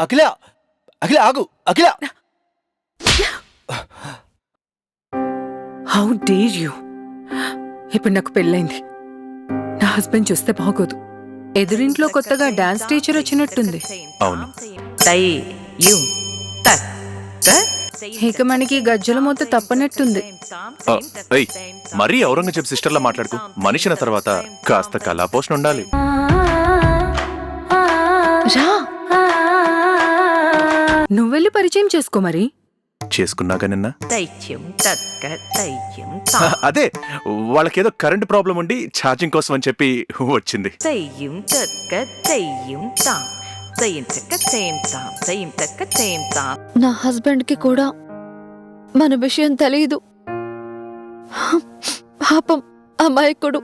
అఖిల అఖిల ఆగు అఖిల. How dare you! ఇప్పుడు నాకు పెళ్ళైంది. నా హస్బెండ్ చూస్తే బాగోదు. ఎదురింట్లో కొత్తగా డాన్స్ టీచర్ వచ్చినట్టుంది. అవును. ఇక మనకి గజ్జల మూత తప్పనట్టుంది. మరీ ఔరంగజేబ్ సిస్టర్లా మాట్లాడుకో. మనిషిన తర్వాత కాస్త కళాపోషణ ఉండాలి. రా, నువ్వెళ్ళి పరిచయం చేసుకో. మరి చేసుకున్నాక నిన్న అదే వాళ్ళకేదో కరెంట్ ప్రాబ్లం ఉండి ఛార్జింగ్ కోసం అని చెప్పి వచ్చింది. నా హస్బెండ్ కి కూడా మన విషయం తెలియదు. పాపం అమాయకుడు.